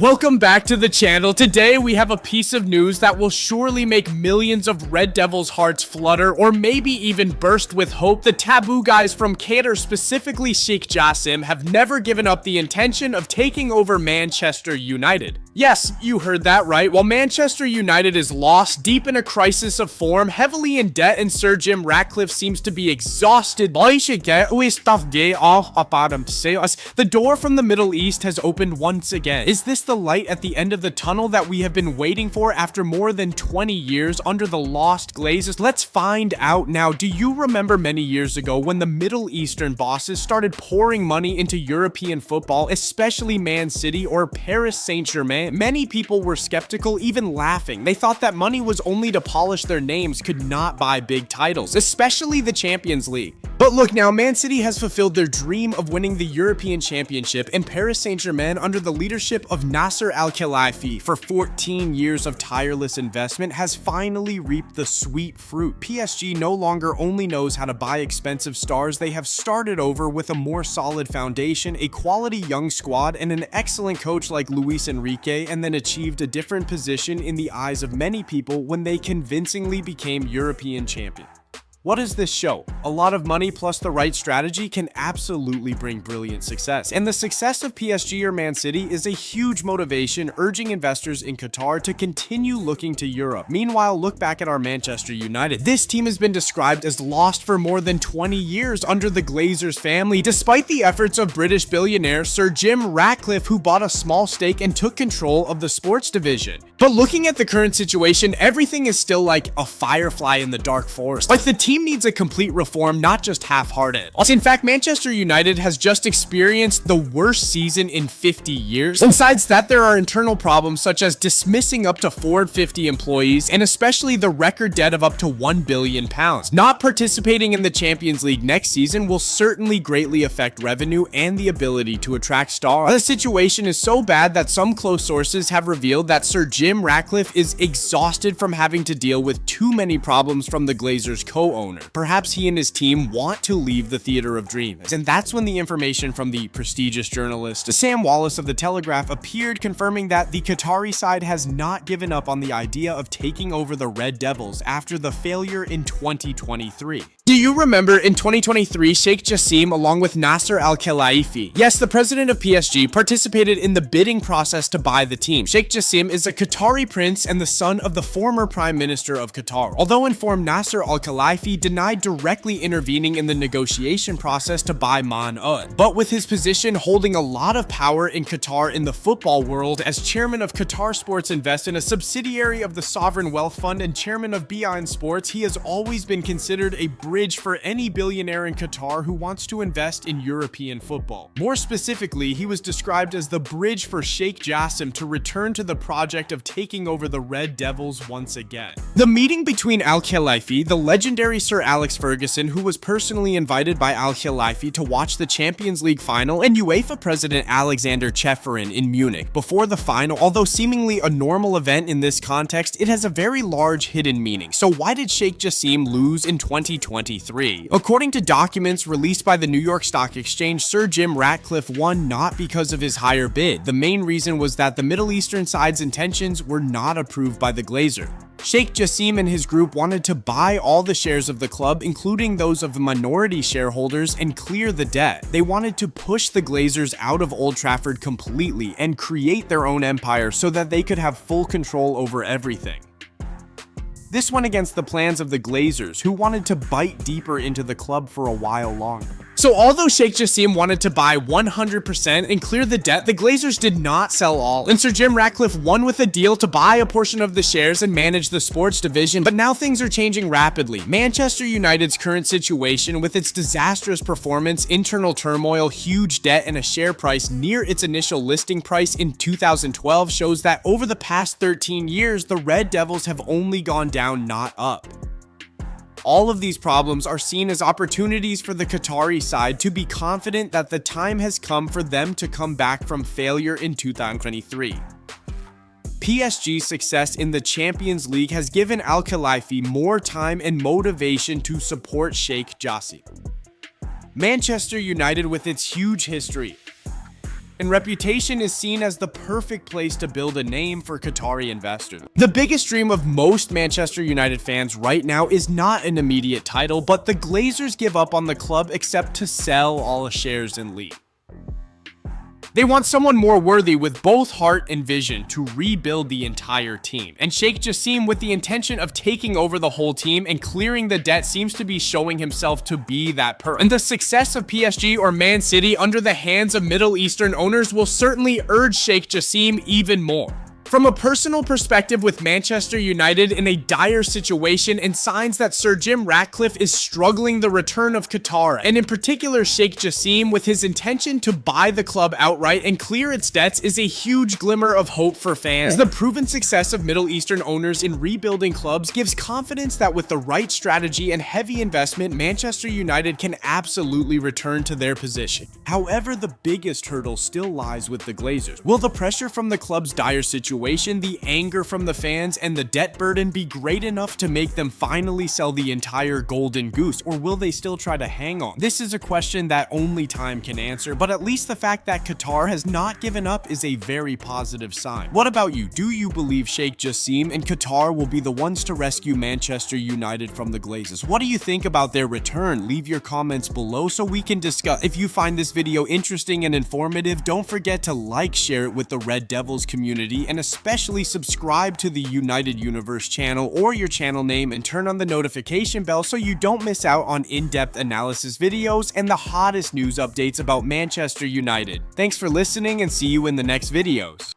Welcome back to the channel. Today we have a piece of news that will surely make millions of Red Devils hearts flutter or maybe even burst with hope. The taboo guys from Qatar, specifically Sheikh Jassim, have never given up the intention of taking over Manchester United. Yes, you heard that right. While Manchester United is lost, deep in a crisis of form, heavily in debt, and Sir Jim Ratcliffe seems to be exhausted, the door from the Middle East has opened once again. Is this the light at the end of the tunnel that we have been waiting for after more than 20 years under the lost Glazers? Let's find out now. Do you remember many years ago when the Middle Eastern bosses started pouring money into European football, especially Man City or Paris Saint-Germain? Many people were skeptical, even laughing. They thought that money was only to polish their names, could not buy big titles, especially the Champions League. But look now, Man City has fulfilled their dream of winning the European Championship, and Paris Saint-Germain, under the leadership of Nasser Al-Khelaifi, for 14 years of tireless investment, has finally reaped the sweet fruit. PSG no longer only knows how to buy expensive stars, they have started over with a more solid foundation, a quality young squad, and an excellent coach like Luis Enrique, and then achieved a different position in the eyes of many people when they convincingly became European champions. What does this show? A lot of money plus the right strategy can absolutely bring brilliant success. And the success of PSG or Man City is a huge motivation, urging investors in Qatar to continue looking to Europe. Meanwhile, look back at our Manchester United. This team has been described as lost for more than 20 years under the Glazers family, despite the efforts of British billionaire Sir Jim Ratcliffe, who bought a small stake and took control of the sports division. But looking at the current situation, everything is still like a firefly in the dark forest. Like the team needs a complete reform, not just half-hearted. In fact, Manchester United has just experienced the worst season in 50 years. Besides that, there are internal problems such as dismissing up to 450 employees and especially the record debt of up to £1 billion. Not participating in the Champions League next season will certainly greatly affect revenue and the ability to attract stars. The situation is so bad that some close sources have revealed that Sir Jim Ratcliffe is exhausted from having to deal with too many problems from the Glazers co-owner. Perhaps he and his team want to leave the theater of dreams. And that's when the information from the prestigious journalist Sam Wallace of The Telegraph appeared, confirming that the Qatari side has not given up on the idea of taking over the Red Devils after the failure in 2023. Do you remember in 2023, Sheikh Jassim, along with Nasser Al-Khelaifi, yes, the president of PSG, participated in the bidding process to buy the team. Sheikh Jassim is a Qatari prince and the son of the former prime minister of Qatar. Although informed, Nasser Al-Khelaifi denied directly intervening in the negotiation process to buy Man Utd. But with his position holding a lot of power in Qatar in the football world, as chairman of Qatar Sports Invest in a subsidiary of the Sovereign Wealth Fund and chairman of beIN Sports, he has always been considered a bridge for any billionaire in Qatar who wants to invest in European football. More specifically, he was described as the bridge for Sheikh Jassim to return to the project of taking over the Red Devils once again. The meeting between Al-Khelaifi, the legendary Sir Alex Ferguson, who was personally invited by Al-Khelaifi to watch the Champions League final, and UEFA President Alexander Ceferin in Munich before the final, although seemingly a normal event in this context, it has a very large hidden meaning. So why did Sheikh Jassim lose in 2023? According to documents released by the New York Stock Exchange, Sir Jim Ratcliffe won not because of his higher bid. The main reason was that the Middle Eastern side's intentions were not approved by the Glazer. Sheikh Jassim and his group wanted to buy all the shares of the club, including those of the minority shareholders, and clear the debt. They wanted to push the Glazers out of Old Trafford completely and create their own empire so that they could have full control over everything. This went against the plans of the Glazers, who wanted to bite deeper into the club for a while longer. So although Sheikh Jassim wanted to buy 100% and clear the debt, the Glazers did not sell all, and Sir Jim Ratcliffe won with a deal to buy a portion of the shares and manage the sports division. But now things are changing rapidly. Manchester United's current situation, with its disastrous performance, internal turmoil, huge debt, and a share price near its initial listing price in 2012, shows that over the past 13 years, the Red Devils have only gone down, not up. All of these problems are seen as opportunities for the Qatari side to be confident that the time has come for them to come back from failure in 2023. PSG's success in the Champions League has given Al-Khelaifi more time and motivation to support Sheikh Jassim. Manchester United, with its huge history, and reputation is seen as the perfect place to build a name for Qatari investors. The biggest dream of most Manchester United fans right now is not an immediate title, but the Glazers give up on the club except to sell all shares in League. They want someone more worthy with both heart and vision to rebuild the entire team. And Sheikh Jassim, with the intention of taking over the whole team and clearing the debt, seems to be showing himself to be that person. And the success of PSG or Man City under the hands of Middle Eastern owners will certainly urge Sheikh Jassim even more. From a personal perspective, with Manchester United in a dire situation and signs that Sir Jim Ratcliffe is struggling the return of Qatar, and in particular Sheikh Jassim with his intention to buy the club outright and clear its debts, is a huge glimmer of hope for fans. The proven success of Middle Eastern owners in rebuilding clubs gives confidence that with the right strategy and heavy investment, Manchester United can absolutely return to their position. However, the biggest hurdle still lies with the Glazers. Will the pressure from the club's dire situation, the anger from the fans, and the debt burden be great enough to make them finally sell the entire golden goose, or will they still try to hang on? This is a question that only time can answer, but at least the fact that Qatar has not given up is a very positive sign. What about you? Do you believe Sheikh Jassim and Qatar will be the ones to rescue Manchester United from the Glazers? What do you think about their return? Leave your comments below so we can discuss. If you find this video interesting and informative, don't forget to like, share it with the Red Devils community, and especially subscribe to the United Universe channel or your channel name, and turn on the notification bell so you don't miss out on in-depth analysis videos and the hottest news updates about Manchester United. Thanks for listening, and see you in the next videos.